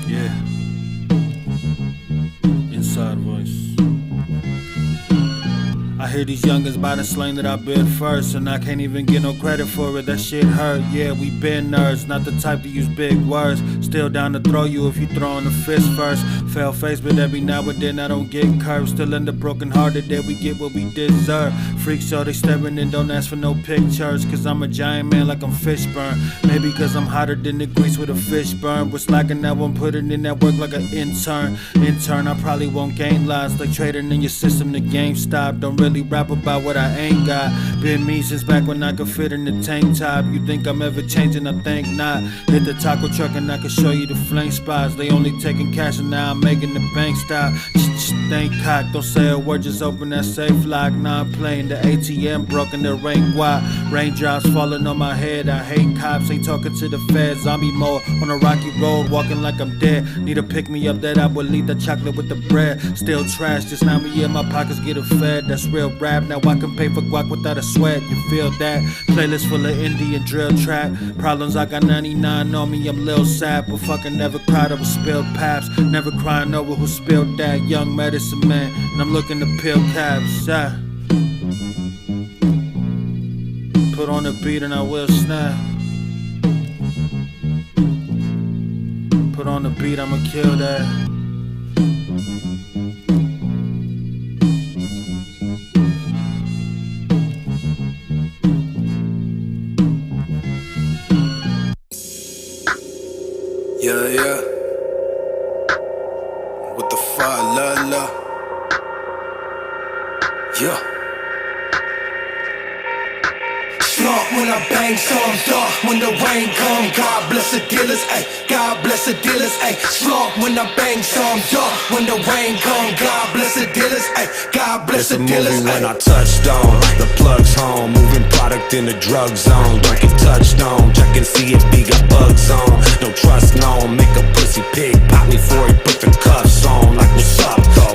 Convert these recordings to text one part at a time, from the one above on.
Yeah. Inside voice. I hear these youngins by the slang that I bid first, and I can't even get no credit for it, that shit hurt. Yeah, we been nerds, not the type to use big words. Still down to throw you if you throwin' the fist first. Fail face, but every now and then I don't get curved. Still end up broken hearted, that we get what we deserve. Freaks show they staring and don't ask for no pictures, cause I'm a giant man like I'm Fishburne. Maybe cause I'm hotter than the grease with a fish burn. We're slacking now, I'm putting in that work like an intern. I probably won't gain lives like trading in your system, the game stop. Don't really rap about what I ain't got. Been me since back when I could fit in the tank top. You think I'm ever changing? I think not. Hit the taco truck and I can show you the flame spots. They only taking cash and now I'm making the bank stop. Think cock, don't say a word, just open that safe lock. Now I'm playing the ATM, broken the rain wide. Raindrops falling on my head. I hate cops, ain't talking to the feds. Zombie mode on a rocky road, walking like I'm dead. Need to pick me up that I will eat the chocolate with the bread. Still trash, just now me in my pockets getting fed. That's real rap, now I can pay for guac without a sweat. You feel that? Playlist full of indie and drill trap. Problems, I got 99 on me, I'm Lil Sap. But fucking never cried over spilled paps. Never crying over who spilled that. Young medicine man, and I'm looking to peel caps. Yeah. Put on the beat and I will snap. Put on the beat, I'ma kill that. Yeah, yeah. What the fuck, la la. Yeah. Slump when I bang some dark when the rain come. God bless the dealers, ayy. God bless the dealers, ayy. Slump when I bang some dark when the rain come. God bless the dealers, ayy. God bless the dealers, ayy. When I touched on, the plug's home. Moving product in the drug zone. Don't get touched on. Check and see if he got bugs on. Don't trust no. Make a pussy pig pop me before he put the cuffs on. Like what's up though?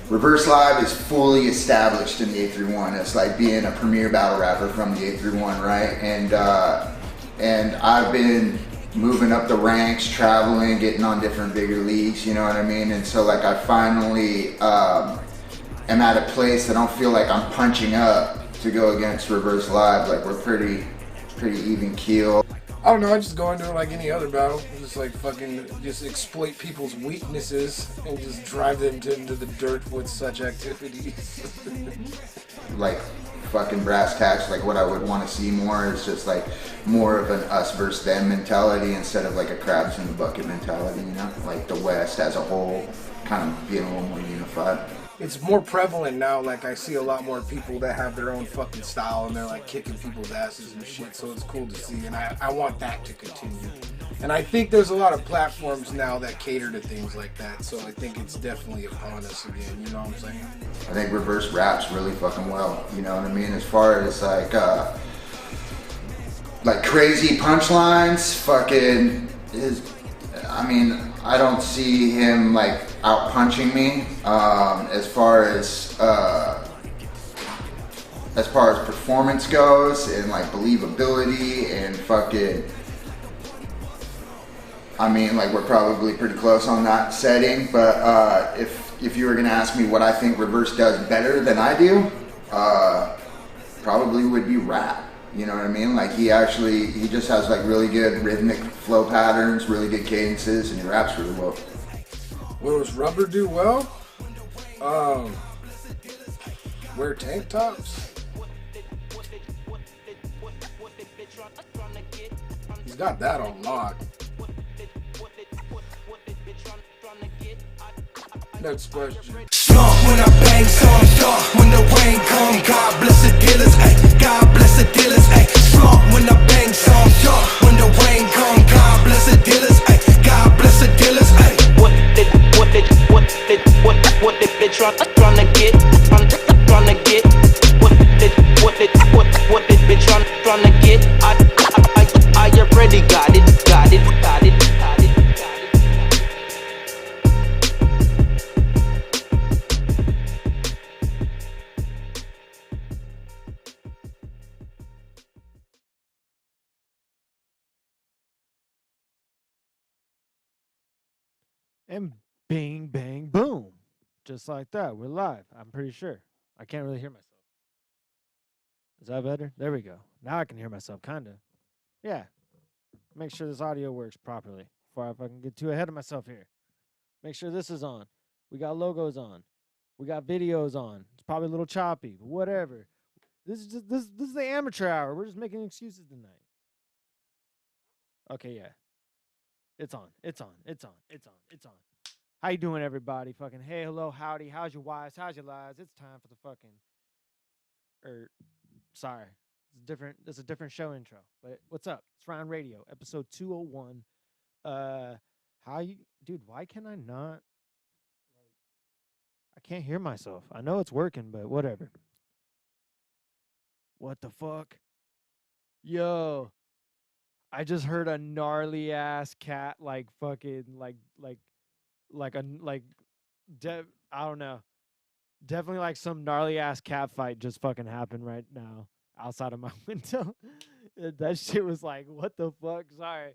Reverse Live is fully established in the 831. It's like being a premier battle rapper from the 831, right? And I've been moving up the ranks, traveling, getting on different bigger leagues, you know what I mean? And so like I finally am at a place that I don't feel like I'm punching up to go against Reverse Live. Like we're pretty even keel. I don't know, I just go into it like any other battle. Just like fucking, just exploit people's weaknesses and just drive them into the dirt with such activities. Like fucking brass tacks, like what I would want to see more is just like more of an us versus them mentality instead of like a crabs in the bucket mentality, you know? Like the West as a whole kind of being a little more unified. It's more prevalent now, like I see a lot more people that have their own fucking style and they're like kicking people's asses and shit, so it's cool to see, and I want that to continue. And I think there's a lot of platforms now that cater to things like that, so I think it's definitely upon us again, you know what I'm saying? I think reverse raps really fucking well, you know what I mean? As far as like crazy punchlines, fucking I mean, I don't see him like out punching me. As far as performance goes and like believability and fucking, I mean, like we're probably pretty close on that setting. But if you were gonna ask me what I think Reverse does better than I do, probably would be rap. You know what I mean? Like he just has like really good rhythmic flow patterns, really good cadences, and he raps really well. What does Rubber do well? Wear tank tops. He's got that on lock. Next question. Slump when I bang some dark when the rain come. God bless the dealers, ayy. God bless the dealers, ayy. Slump when I bang some dark when the rain come. God bless the dealers, ayy. God bless the dealers, ayy. What they tryna get? Tryna get? What they tryna get? I already got it. And bing, bang, boom. Just like that. We're live. I'm pretty sure. I can't really hear myself. Is that better? There we go. Now I can hear myself, kind of. Yeah. Make sure this audio works properly before I fucking get too ahead of myself here. Make sure this is on. We got logos on. We got videos on. It's probably a little choppy, but whatever. This is just this is the amateur hour. We're just making excuses tonight. Okay, yeah. It's on. It's on. It's on. It's on. It's on. How you doing, everybody? Fucking hey, hello, howdy. How's your wives? How's your lives? It's time for the fucking sorry. It's a different show intro. But what's up? It's Ryne Radio, episode 201. How you dude, why can I not I can't hear myself. I know it's working, but whatever. What the fuck? Yo, I just heard a gnarly ass cat like fucking like I don't know. Definitely like some gnarly ass cat fight just fucking happened right now outside of my window. That shit was like, what the fuck? Sorry.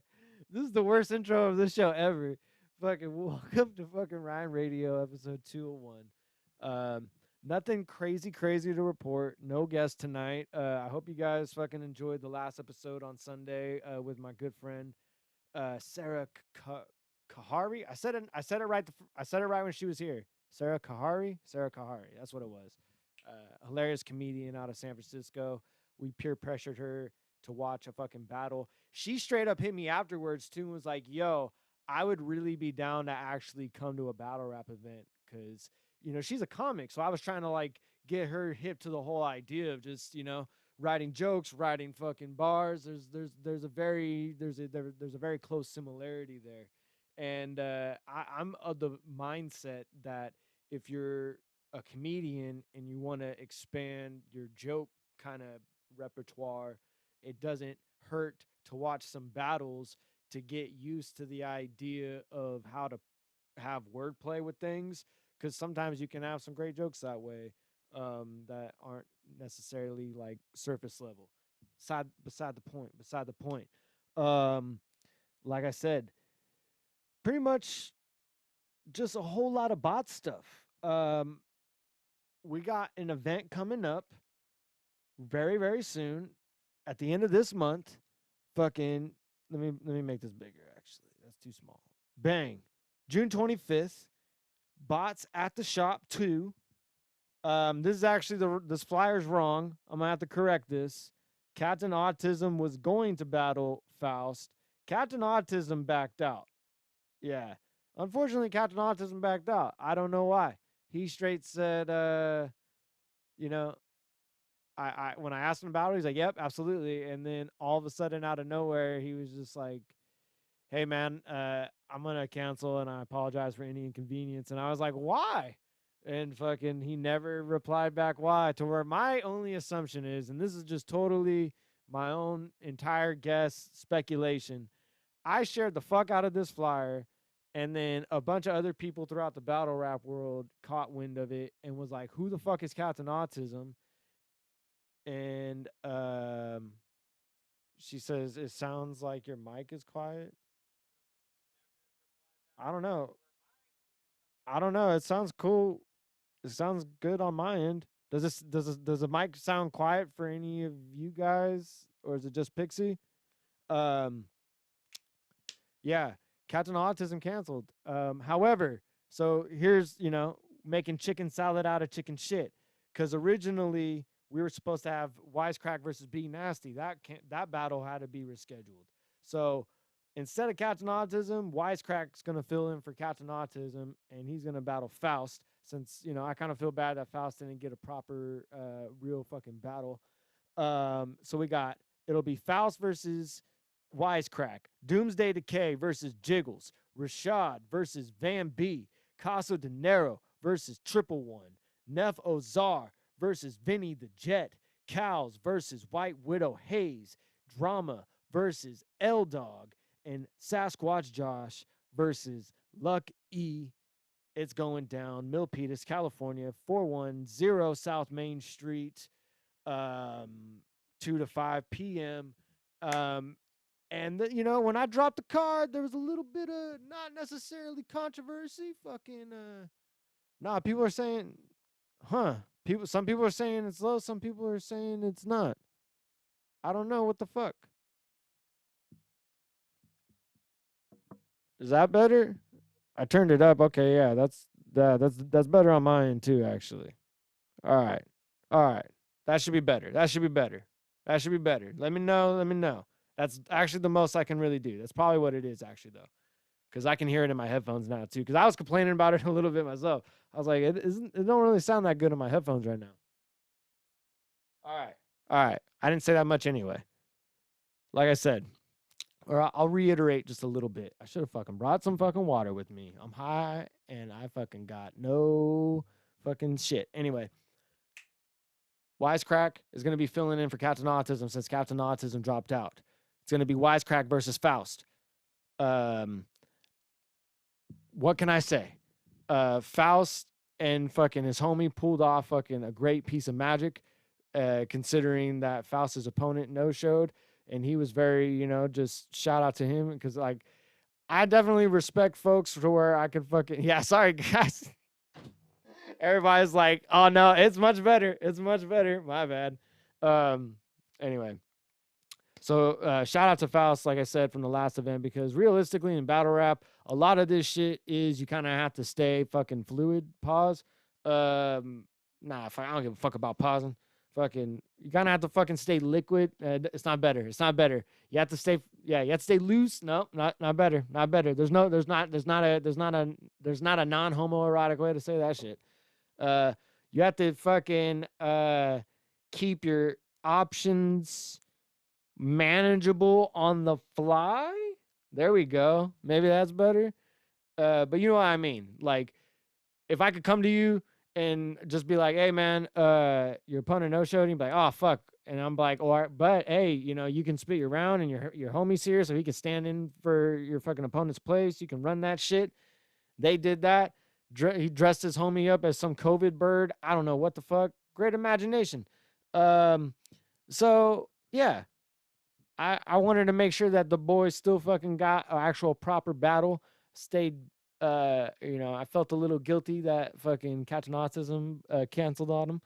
This is the worst intro of this show ever. Fucking welcome to fucking Ryne Radio, episode 201. Nothing crazy to report. No guest tonight. I hope you guys fucking enjoyed the last episode on Sunday with my good friend Sarah Kahari. I said it right. I said it right when she was here. Sarah Kahari. That's what it was. Hilarious comedian out of San Francisco. We peer pressured her to watch a fucking battle. She straight up hit me afterwards too and was like, "Yo, I would really be down to actually come to a battle rap event because she's a comic." So I was trying to like get her hip to the whole idea of just writing jokes, writing fucking bars. There's a very close similarity there. And I'm of the mindset that if you're a comedian and you want to expand your joke kind of repertoire, it doesn't hurt to watch some battles to get used to the idea of how to have wordplay with things. Because sometimes you can have some great jokes that way that aren't necessarily like surface level. Beside the point. Like I said, pretty much just a whole lot of bot stuff. We got an event coming up very soon at the end of this month. Fucking let me make this bigger actually. That's too small. Bang. June 25th. BOTZ at the shop 2. This is actually this flyer's wrong. I'm gonna have to correct this. Captain Autism was going to battle Faust. Captain Autism backed out. Yeah. Unfortunately, Captain Autism backed out. I don't know why. He straight said, I when I asked him about it, he's like, "Yep, absolutely." And then all of a sudden, out of nowhere, he was just like, "Hey, man, I'm gonna cancel, and I apologize for any inconvenience." And I was like, "Why?" And fucking, he never replied back why. To where my only assumption is, and this is just totally my own entire guess speculation. I shared the fuck out of this flyer, and then a bunch of other people throughout the battle rap world caught wind of it and was like, "Who the fuck is Captain Autism?" And she says, "It sounds like your mic is quiet." I don't know. It sounds cool. It sounds good on my end. Does the mic sound quiet for any of you guys, or is it just Pixie? Um, yeah, Captain Autism canceled. However, so here's making chicken salad out of chicken shit, because originally we were supposed to have Wisecrack versus Be Nasty. That battle had to be rescheduled. So instead of Captain Autism, Wisecrack's gonna fill in for Captain Autism, and he's gonna battle Faust. Since I kind of feel bad that Faust didn't get a proper, real fucking battle. So it'll be Faust versus Wisecrack, Doomsday Decay versus Jiggles, Rashad versus Van B, Caso De Niro versus Triple One, Neff Ozar versus Vinny the Jet, Cows versus White Widow Hayes, Drama versus L Dog, and Sasquatch Josh versus Luck E. It's going down, Milpitas, California, 410 South Main Street, 2 to 5 p.m. And, you know, when I dropped the card, there was a little bit of not necessarily controversy. Nah, people are saying, some people are saying it's low, some people are saying it's not. I don't know what the fuck. Is that better? I turned it up. Okay, yeah, that's better on my end too, actually. All right. That should be better. That should be better. Let me know. That's actually the most I can really do. That's probably what it is, actually, though. Because I can hear it in my headphones now, too. Because I was complaining about it a little bit myself. I was like, it don't really sound that good in my headphones right now. All right. I didn't say that much anyway. Like I said, or I'll reiterate just a little bit. I should have fucking brought some fucking water with me. I'm high, and I fucking got no fucking shit. Anyway. Wisecrack is going to be filling in for Captain Autism since Captain Autism dropped out. It's going to be Wisecrack versus Faust. What can I say? Faust and fucking his homie pulled off fucking a great piece of magic, considering that Faust's opponent no-showed, and he was very, you know, just shout out to him because, like, I definitely respect folks to where I could fucking, yeah, sorry, guys. Everybody's like, oh, no, it's much better. My bad. Anyway. So shout out to Faust, like I said, from the last event, because realistically in battle rap, a lot of this shit is you kind of have to stay fucking fluid. Pause. I don't give a fuck about pausing. Fucking, you kind of have to fucking stay liquid. It's not better. You have to stay, you have to stay loose. No, not better. There's not a non-homoerotic way to say that shit. You have to fucking keep your options manageable on the fly. There we go. Maybe that's better. But you know what I mean. Like, if I could come to you and just be like, hey, man, your opponent no-showed, and you'd be like, oh, fuck. And I'm like, but, hey, you know, you can spit your round, and your homie's here, so he can stand in for your fucking opponent's place. You can run that shit. They did that. He dressed his homie up as some COVID bird. I don't know what the fuck. Great imagination. So, yeah. I wanted to make sure that the boys still fucking got an actual proper battle. Stayed, I felt a little guilty that fucking Captain Autism canceled on him.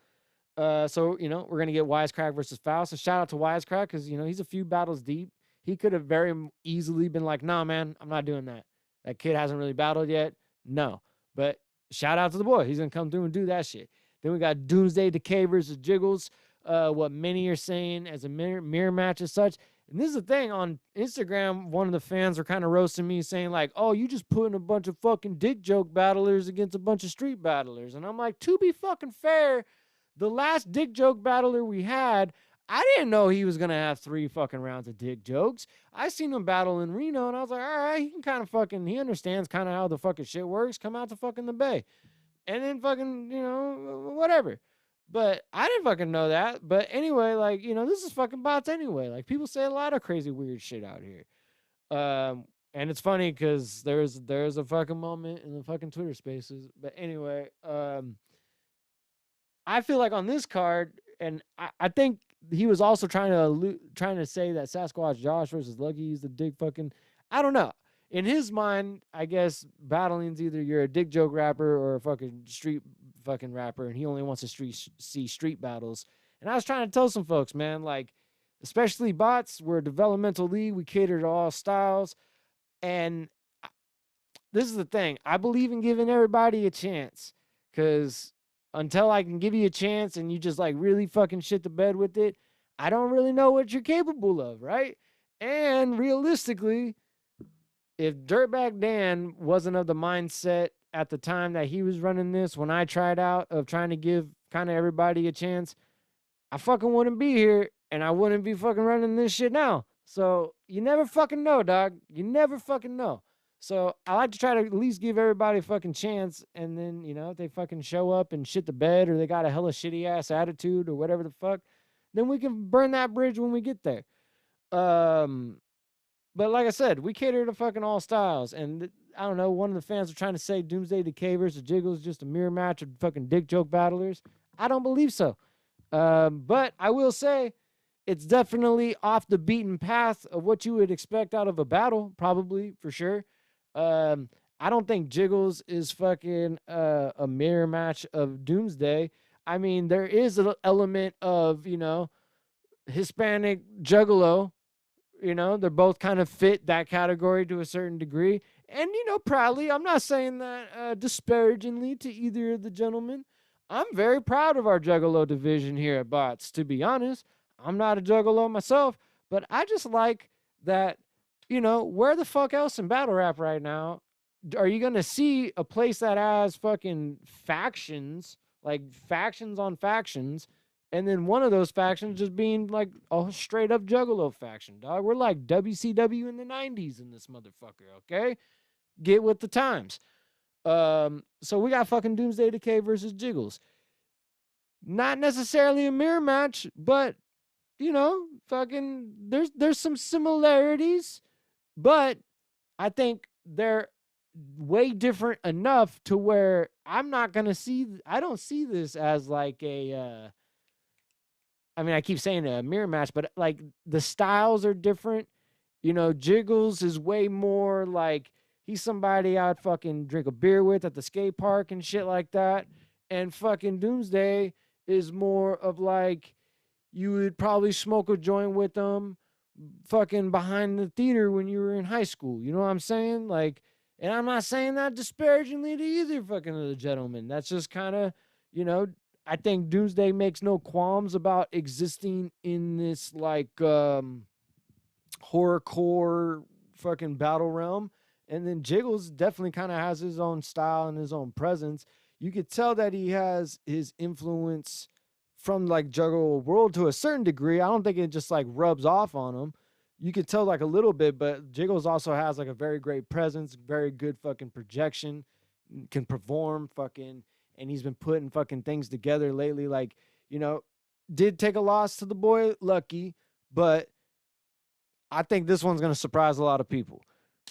So, you know, we're going to get Wisecrack versus Faust. And shout out to Wisecrack because, you know, he's a few battles deep. He could have very easily been like, nah, man, I'm not doing that. That kid hasn't really battled yet. No. But shout out to the boy. He's going to come through and do that shit. Then we got Doomsday Decay versus Jiggles. What many are saying as a mirror match as such. And this is the thing, on Instagram, one of the fans were kind of roasting me saying like, oh, you just putting a bunch of fucking dick joke battlers against a bunch of street battlers. And I'm like, to be fucking fair, the last dick joke battler we had, I didn't know he was going to have 3 fucking rounds of dick jokes. I seen him battle in Reno, and I was like, all right, he can kind of fucking, he understands kind of how the fucking shit works. Come out to fucking the Bay. And then fucking, you know, whatever. But I didn't fucking know that. But anyway, like, you know, this is fucking bots anyway. Like, people say a lot of crazy, weird shit out here. And it's funny because there's a fucking moment in the fucking Twitter spaces. But anyway, I feel like on this card, and I think he was also trying to say that Sasquatch Josh versus Lucky is the dick fucking, I don't know. In his mind, I guess battling's either you're a dick joke rapper or a fucking street fucking rapper, and he only wants to see street battles. And I was trying to tell some folks, man, like, especially bots, we're a developmental league. We cater to all styles. And this is the thing. I believe in giving everybody a chance, because until I can give you a chance and you just like really fucking shit the bed with it, I don't really know what you're capable of, right? And realistically, if Dirtbag Dan wasn't of the mindset at the time that he was running this, when I tried out, of trying to give kind of everybody a chance, I fucking wouldn't be here, and I wouldn't be fucking running this shit now. So you never fucking know, dog. You never fucking know. So I like to try to at least give everybody a fucking chance, and then, you know, if they fucking show up and shit the bed, or they got a hella shitty ass attitude or whatever the fuck, then we can burn that bridge when we get there. But like I said, we cater to fucking all styles. And I don't know, one of the fans were trying to say Doomsday Decay versus Jiggles is just a mirror match of fucking dick joke battlers. I don't believe so. But I will say, It's definitely off the beaten path of what you would expect out of a battle, probably, for sure. I don't think Jiggles is fucking a mirror match of Doomsday. I mean, there is an element of, Hispanic juggalo. They're both kind of fit that category to a certain degree. And, proudly, I'm not saying that disparagingly to either of the gentlemen. I'm very proud of our juggalo division here at BOTZ, to be honest. I'm not a juggalo myself, but I just like that, where the fuck else in battle rap right now are you going to see a place that has fucking factions, like factions on factions, and then one of those factions just being like a straight up juggalo faction, dog? We're like WCW in the 90s in this motherfucker, okay? Get with the times. So we got fucking Doomsday Decay versus Jiggles. Not necessarily a mirror match, but fucking there's some similarities, but I think they're way different enough to where I don't see this as like I keep saying a mirror match, but like the styles are different. Jiggles is way more like he's somebody I'd fucking drink a beer with at the skate park and shit like that. And fucking Doomsday is more of like you would probably smoke a joint with them fucking behind the theater when you were in high school. You know what I'm saying? Like, and I'm not saying that disparagingly to either fucking of the gentlemen. That's just kind of, I think Doomsday makes no qualms about existing in this like horrorcore fucking battle realm. And then Jiggles definitely kind of has his own style and his own presence. You could tell that he has his influence from like Juggalo World to a certain degree. I don't think it just like rubs off on him. You could tell like a little bit, but Jiggles also has like a very great presence, very good fucking projection, can perform fucking, and he's been putting fucking things together lately. Like, did take a loss to the boy Lucky, but I think this one's going to surprise a lot of people.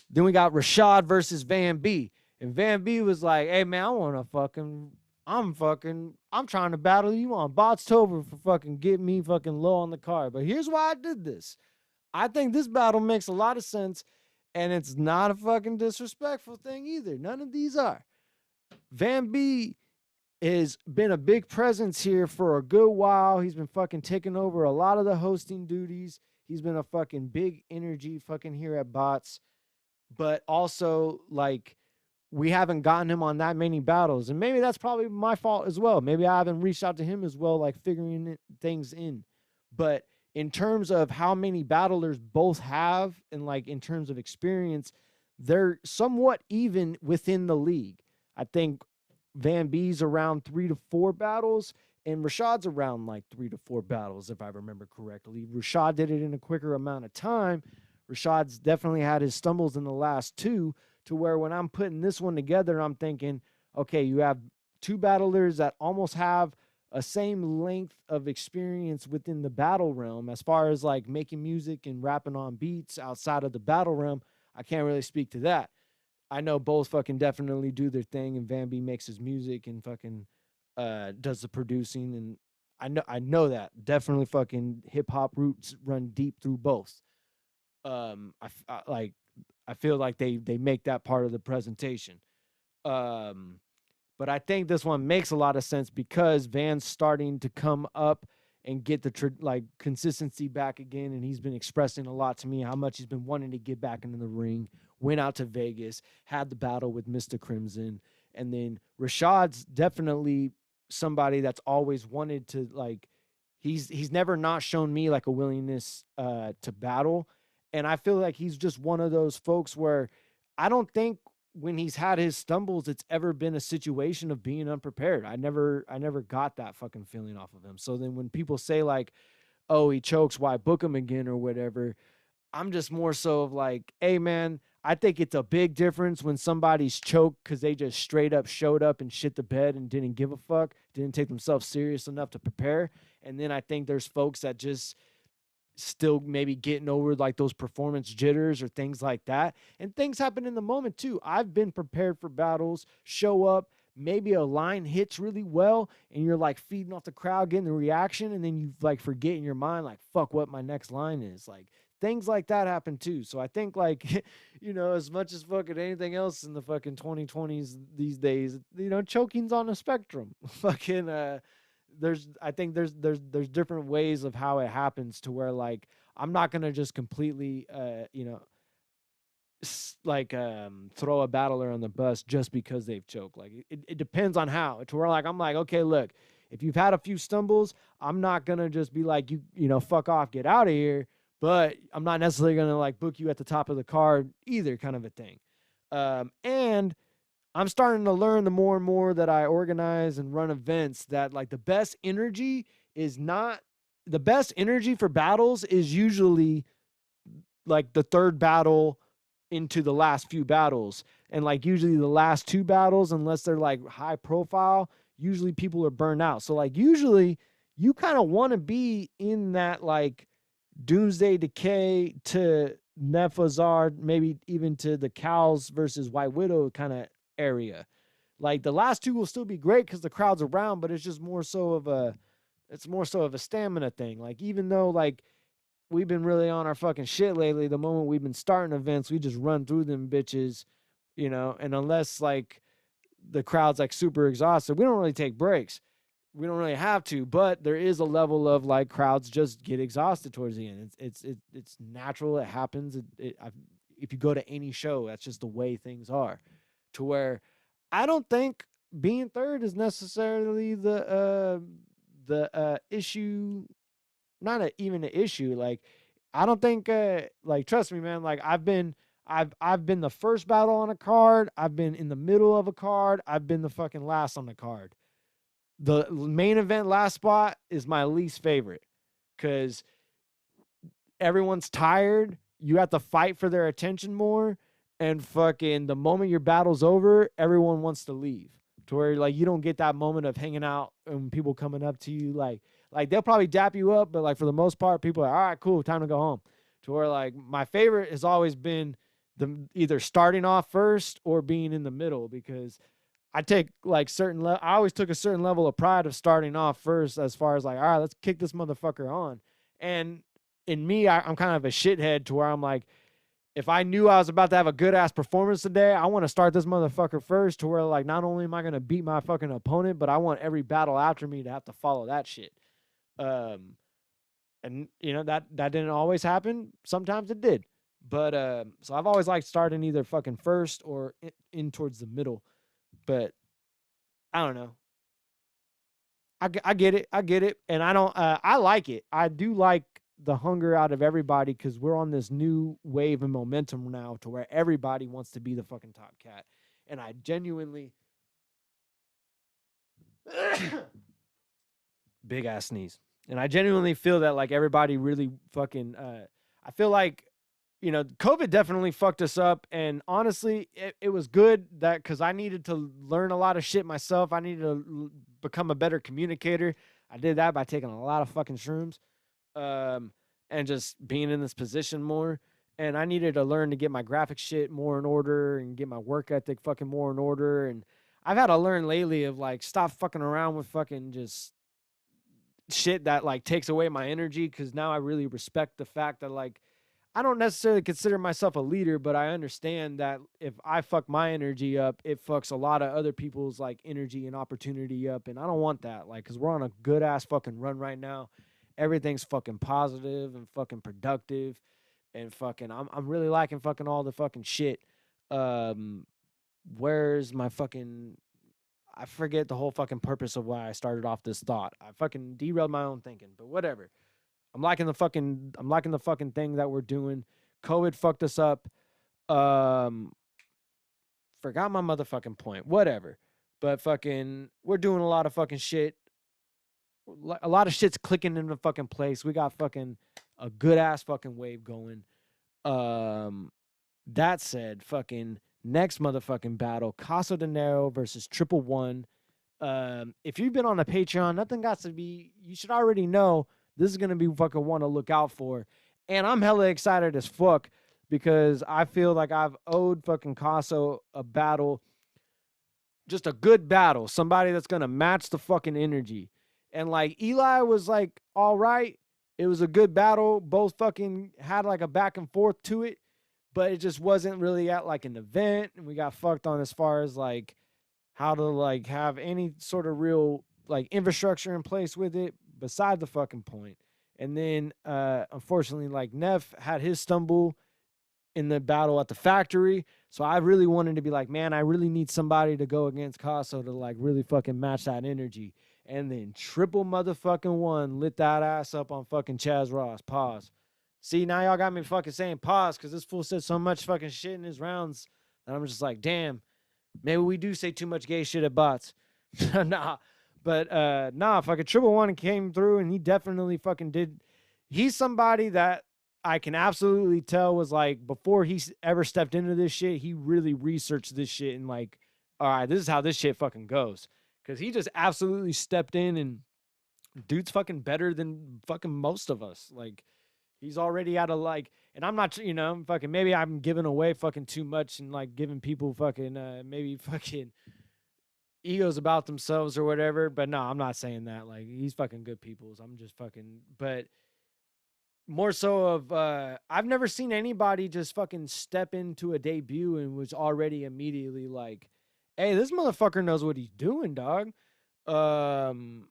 Then we got Rashad versus Van B. And Van B was like, hey man, I'm trying to battle you on BOTZ for fucking getting me fucking low on the card. But here's why I did this. I think this battle makes a lot of sense, and it's not a fucking disrespectful thing either. None of these are. Van B has been a big presence here for a good while. He's been fucking taking over a lot of the hosting duties. He's been a fucking big energy fucking here at BOTZ. But also, like, we haven't gotten him on that many battles. And maybe that's probably my fault as well. Maybe I haven't reached out to him as well, like figuring things in. But in terms of how many battlers both have and like in terms of experience, they're somewhat even within the league. I think Van B's around 3 to 4 battles and Rashad's around like 3 to 4 battles, if I remember correctly. Rashad did it in a quicker amount of time. Rashad's definitely had his stumbles in the last 2, to where when I'm putting this one together, I'm thinking, okay, you have 2 battlers that almost have a same length of experience within the battle realm as far as like making music and rapping on beats outside of the battle realm. I can't really speak to that. I know both fucking definitely do their thing, and Van B makes his music and fucking does the producing, and I know that definitely fucking hip hop roots run deep through both. I feel like they make that part of the presentation. But I think this one makes a lot of sense because Van's starting to come up and get the consistency back again, and he's been expressing a lot to me how much he's been wanting to get back into the ring. Went out to Vegas, had the battle with Mr. Crimson, and then Rashad's definitely somebody that's always wanted to like. He's never not shown me like a willingness to battle, and I feel like he's just one of those folks where I don't think when he's had his stumbles, it's ever been a situation of being unprepared. I never got that fucking feeling off of him. So then when people say like, oh, he chokes, why book him again or whatever, I'm just more so of like, hey man, I think it's a big difference when somebody's choked because they just straight up showed up and shit the bed and didn't give a fuck, didn't take themselves serious enough to prepare. And then I think there's folks that just still maybe getting over like those performance jitters or things like that. And things happen in the moment too. I've been prepared for battles, show up, maybe a line hits really well and you're like feeding off the crowd, getting the reaction, and then you like forget in your mind, like, fuck what my next line is. Like, things like that happen too. So I think like, as much as fucking anything else in the fucking 2020s these days, choking's on a spectrum. Fucking I think there's different ways of how it happens to where like I'm not gonna just completely throw a battler on the bus just because they've choked. Like it depends on how. To where like I'm like, okay, look, if you've had a few stumbles, I'm not gonna just be like fuck off, get out of here. But I'm not necessarily gonna like book you at the top of the card either, kind of a thing. And I'm starting to learn the more and more that I organize and run events that like the best energy for battles is usually like the third battle into the last few battles. And like usually the last two battles, unless they're like high profile, usually people are burned out. So like usually you kind of want to be in that like Doomsday Decay to Nephazard, maybe even to the Cows versus White Widow kind of area. Like the last two will still be great because the crowd's around, but it's just more so of a stamina thing. Like even though like we've been really on our fucking shit lately, the moment we've been starting events, we just run through them bitches, and unless like the crowd's like super exhausted, we don't really take breaks. We don't really have to, but there is a level of like crowds just get exhausted towards the end. It's natural. It happens. If you go to any show, that's just the way things are. To where I don't think being third is necessarily the issue. Not even an issue. Like I don't think like trust me, man. Like I've been the first battle on a card. I've been in the middle of a card. I've been the fucking last on the card. The main event last spot is my least favorite because everyone's tired. You have to fight for their attention more. And fucking the moment your battle's over, everyone wants to leave. To where like you don't get that moment of hanging out and people coming up to you. Like they'll probably dap you up, but like for the most part, people are all right, cool, time to go home. To where like my favorite has always been either starting off first or being in the middle, because I take like I always took a certain level of pride of starting off first, as far as like, all right, let's kick this motherfucker on. And in me, I'm kind of a shithead to where I'm like, if I knew I was about to have a good ass performance today, I want to start this motherfucker first, to where like not only am I going to beat my fucking opponent, but I want every battle after me to have to follow that shit. And that didn't always happen. Sometimes it did. But so I've always liked starting either fucking first or in towards the middle. But I don't know. I get it. And I don't, I like it. I do like the hunger out of everybody, because we're on this new wave of momentum now to where everybody wants to be the fucking top cat. And I genuinely big ass sneeze. And I genuinely feel that like everybody really fucking I feel like COVID definitely fucked us up. And honestly, it was good that, because I needed to learn a lot of shit myself. I needed to become a better communicator. I did that by taking a lot of fucking shrooms. And just being in this position more. And I needed to learn to get my graphic shit more in order and get my work ethic fucking more in order. And I've had to learn lately of like, stop fucking around with fucking just shit that like takes away my energy. Cause now I really respect the fact that like, I don't necessarily consider myself a leader, but I understand that if I fuck my energy up, it fucks a lot of other people's like energy and opportunity up. And I don't want that. Like, cause we're on a good ass fucking run right now. Everything's fucking positive and fucking productive, and fucking I'm really liking fucking all the fucking shit. Where's my fucking, I forget the whole fucking purpose of why I started off this thought. I fucking derailed my own thinking, but whatever. I'm liking the fucking thing that we're doing. COVID fucked us up. Forgot my motherfucking point. Whatever. But fucking, we're doing a lot of fucking shit. A lot of shit's clicking into fucking place. We got fucking a good ass fucking wave going. That said, fucking next motherfucking battle, Caso de Nero versus 111. If you've been on a Patreon, nothing got to be, you should already know this is gonna be fucking one to look out for. And I'm hella excited as fuck, because I feel like I've owed fucking Caso a battle just a good battle, somebody that's gonna match the fucking energy. And like Eli was like all right. It was a good battle. Both fucking had like a back and forth to it, but it just wasn't really at like an event, and we got fucked on as far as like how to like have any sort of real like infrastructure in place with it beside the fucking point. And then unfortunately like Neff had his stumble in the battle at the factory. So I really wanted to be like, man, I really need somebody to go against Casso to like really fucking match that energy. And then triple motherfucking one lit that ass up on fucking Chaz Ross. Pause. See, now y'all got me fucking saying pause because this fool said so much fucking shit in his rounds that I'm just like, damn, maybe we do say too much gay shit at BOTZ. Nah. But nah, fucking triple one came through and he definitely fucking did. He's somebody that I can absolutely tell was like, before he ever stepped into this shit, he really researched this shit and like, all right, this is how this shit fucking goes. Cause he just absolutely stepped in and dude's fucking better than fucking most of us. Like he's already out of like, and I'm not, you know, fucking, maybe I'm giving away fucking too much and like giving people fucking, maybe fucking egos about themselves or whatever. But no, I'm not saying that. Like he's fucking good people. So I'm just fucking, but more so of I've never seen anybody just fucking step into a debut and was already immediately like, hey, this motherfucker knows what he's doing, dog. From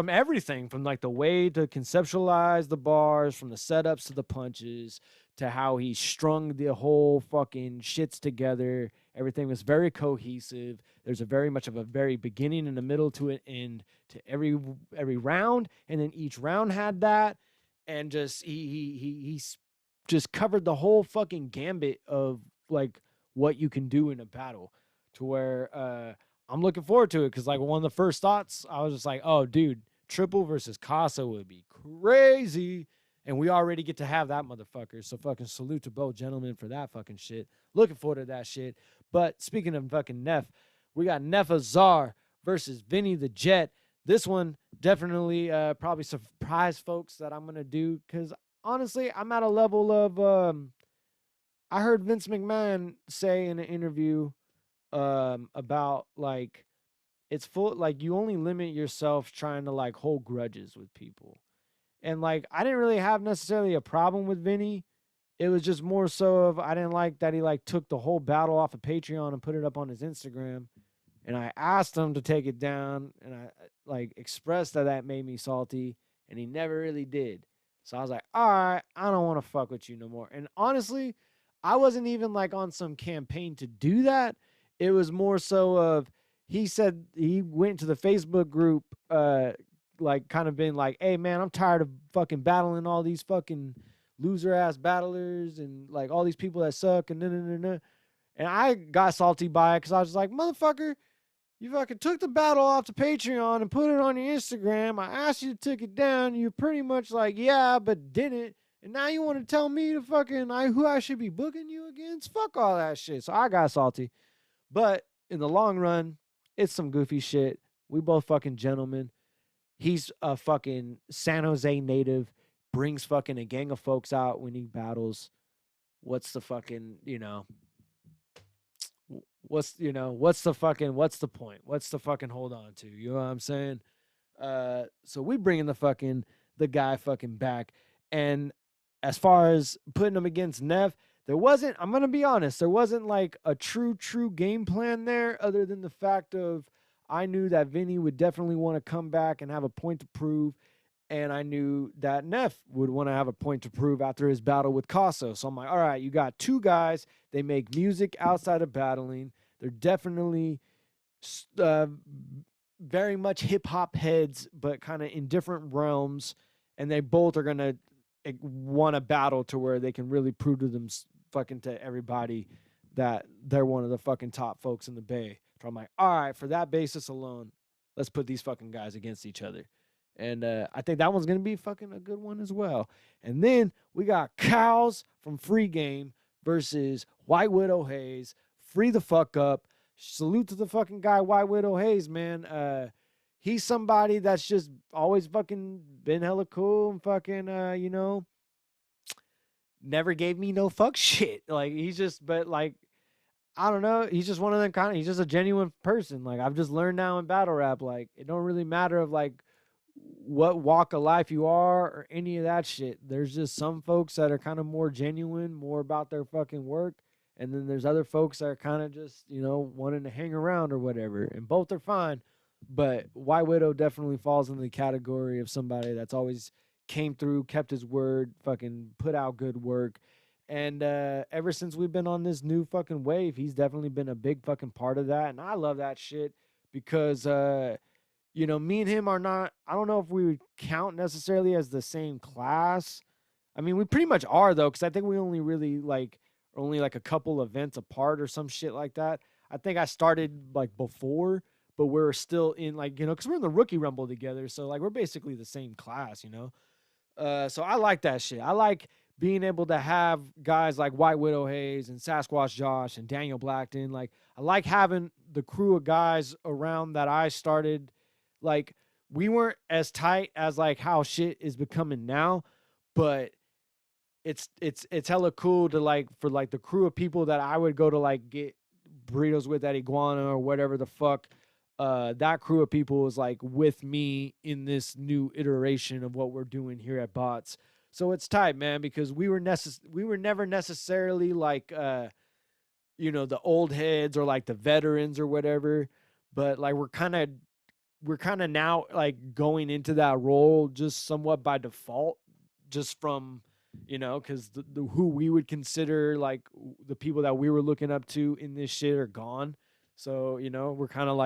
everything, from like the way to conceptualize the bars, from the setups to the punches, to how he strung the whole fucking shits together. Everything was very cohesive. There's a very much of a very beginning and a middle to an end to every round, and then each round had that. And just he just covered the whole fucking gambit of like what you can do in a battle, to where I'm looking forward to it. Cause like one of the first thoughts, I was just like, oh dude, triple versus Casa would be crazy. And we already get to have that motherfucker. So fucking salute to both gentlemen for that fucking shit. Looking forward to that shit. But speaking of fucking Neff, we got Neff Azar versus Vinny the Jet. This one definitely probably surprise folks that I'm going to do, because honestly, I'm at a level of, I heard Vince McMahon say in an interview about like, it's full, like you only limit yourself trying to like hold grudges with people. And like, I didn't really have necessarily a problem with Vinny. It was just more so of, I didn't like that he like took the whole battle off of Patreon and put it up on his Instagram. And I asked him to take it down, and I like expressed that made me salty, and he never really did. So I was like, all right, I don't want to fuck with you no more. And honestly, I wasn't even like on some campaign to do that. It was more so of, he said he went to the Facebook group, like kind of been like, hey man, I'm tired of fucking battling all these fucking loser ass battlers and like all these people that suck and And I got salty by it because I was like, motherfucker, you fucking took the battle off the Patreon and put it on your Instagram. I asked you to take it down. You're pretty much like, yeah, but didn't. And now you want to tell me to fucking who I should be booking you against? Fuck all that shit. So I got salty. But in the long run, it's some goofy shit. We both fucking gentlemen. He's a fucking San Jose native. Brings fucking a gang of folks out when he battles. What's the fucking, what's the point? What's the fucking hold on to? You know what I'm saying? So we bringing the guy fucking back. And as far as putting him against Neff, I'm going to be honest, there wasn't like a true game plan there, other than the fact of, I knew that Vinny would definitely want to come back and have a point to prove. And I knew that Neff would want to have a point to prove after his battle with Casso. So I'm like, all right, you got two guys. They make music outside of battling. They're definitely very much hip-hop heads, but kind of in different realms. And they both are going to want to battle to where they can really prove to them fucking to everybody that they're one of the fucking top folks in the Bay. So I'm like, all right, for that basis alone, let's put these fucking guys against each other. And I think that one's going to be fucking a good one as well. And then we got Cows from Free Game versus White Widow Hayes. Free the fuck up. Salute to the fucking guy, White Widow Hayes, man. He's somebody that's just always fucking been hella cool and fucking, never gave me no fuck shit. Like, he's just, but like, I don't know. He's just one of them kind of. He's just a genuine person. Like I've just learned now in battle rap, like it don't really matter of like what walk of life you are or any of that shit. There's just some folks that are kind of more genuine, more about their fucking work, and then there's other folks that are kind of just wanting to hang around or whatever. And both are fine, but White Widow definitely falls in the category of somebody that's always came through, kept his word, fucking put out good work. And ever since we've been on this new fucking wave, he's definitely been a big fucking part of that. And I love that shit because, me and him are not, I don't know if we would count necessarily as the same class. I mean, we pretty much are, though, because I think we only really only like a couple events apart or some shit like that. I think I started like before, but we're still in because we're in the rookie rumble together. So like we're basically the same class, So I like that shit. I like being able to have guys like White Widow Hayes and Sasquatch Josh and Daniel Blackton. Like, I like having the crew of guys around that I started. Like, we weren't as tight as like how shit is becoming now, but it's hella cool to for the crew of people that I would go to get burritos with at Iguana or whatever the fuck. That crew of people is with me in this new iteration of what we're doing here at BOTZ. So it's tight, man, because we were never necessarily the old heads or the veterans or whatever, but we're kind of now going into that role just somewhat by default, just from because the who we would consider the people that we were looking up to in this shit are gone. So we're kind of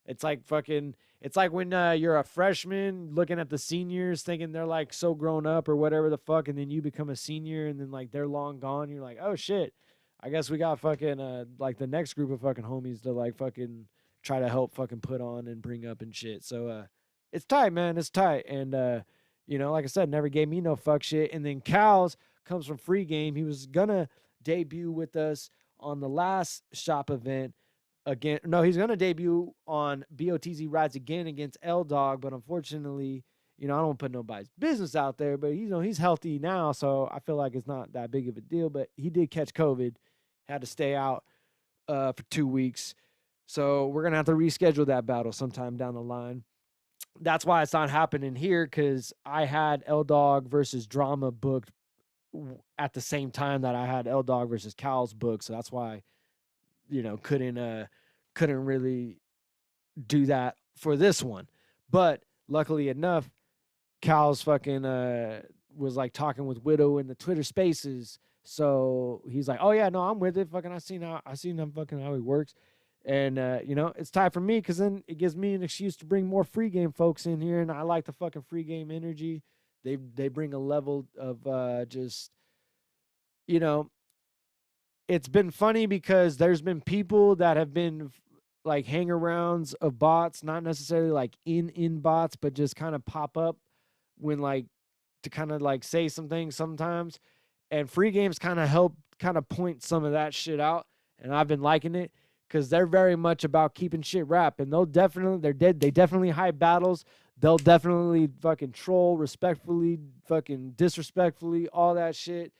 it's it's like when you're a freshman looking at the seniors thinking they're so grown up or whatever the fuck, and then you become a senior and then they're long gone. You're like, oh shit, I guess we got fucking the next group of fucking homies to fucking try to help fucking put on and bring up and shit. So it's tight, man. It's tight. And like I said, never gave me no fuck shit. And then Cal's comes from Free Game. He was gonna debut with us on the last shop event. Again, no, he's going to debut on BOTZ Rides again against L-Dog, but unfortunately, I don't put nobody's business out there, but he's healthy now, so I feel like it's not that big of a deal, but he did catch COVID, had to stay out for 2 weeks, so we're going to have to reschedule that battle sometime down the line. That's why it's not happening here, because I had L-Dog versus Drama booked at the same time that I had L-Dog versus Cal's booked, so that's why couldn't really do that for this one. But luckily enough, Cal's fucking was talking with Widow in the Twitter Spaces, so he's like, oh yeah, no, I'm with it. Fucking I seen him fucking how he works, and it's time for me, because then it gives me an excuse to bring more Free Game folks in here, and I like the fucking Free Game energy. They bring a level of just it's been funny because there's been people that have been hang-arounds of BOTZ, not necessarily in BOTZ, but just kind of pop up when to kind of say some things sometimes. And Free Games kind of help kind of point some of that shit out. And I've been liking it because they're very much about keeping shit rap. And they definitely hype battles. They'll definitely fucking troll respectfully, fucking disrespectfully, all that shit.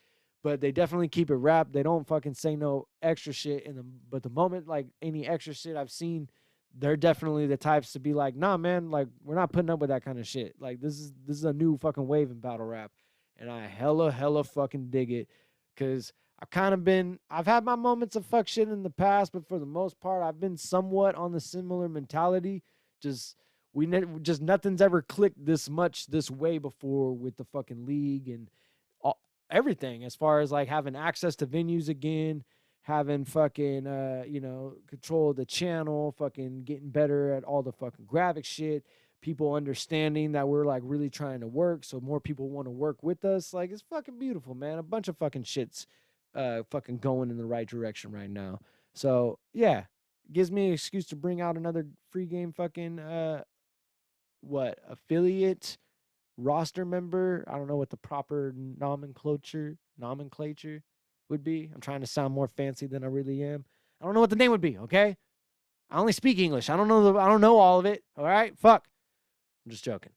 But they definitely keep it rap. They don't fucking say no extra shit. But the moment any extra shit I've seen, they're definitely the types to be like, nah, man, we're not putting up with that kind of shit. This is a new fucking wave in battle rap, and I hella fucking dig it, because I've had my moments of fuck shit in the past, but for the most part, I've been somewhat on the similar mentality. Just nothing's ever clicked this much this way before with the fucking league and everything, as far as having access to venues again, having fucking control of the channel, fucking getting better at all the fucking graphic shit, people understanding that we're really trying to work, so more people want to work with us. It's fucking beautiful, man. A bunch of fucking shit's fucking going in the right direction right now. So yeah, gives me an excuse to bring out another Free Game fucking affiliate roster member. I don't know what the proper nomenclature would be. I'm trying to sound more fancy than I really am. I don't know what the name would be, okay? I only speak English. I don't know all of it, all right? Fuck. I'm just joking.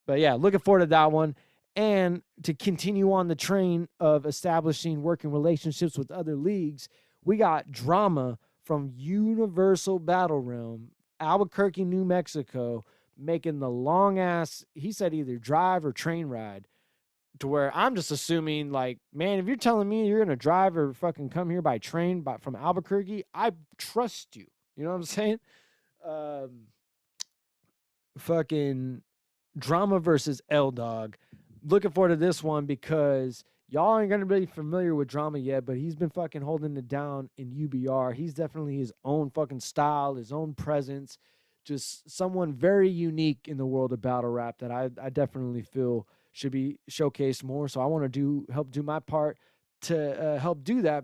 But yeah, looking forward to that one. And to continue on the train of establishing working relationships with other leagues, We got Drama from Universal Battle Realm, Albuquerque, New Mexico, making the long ass, he said either drive or train ride, to where I'm just assuming, like, man, if you're telling me you're going to drive or fucking come here by train from Albuquerque, I trust you. You know what I'm saying? Fucking Drama versus L Dog. Looking forward to this one because y'all ain't going to be familiar with Drama yet, but he's been fucking holding it down in UBR. He's definitely his own fucking style, his own presence, just someone very unique in the world of battle rap that I definitely feel should be showcased more. So I want to help do my part to help do that,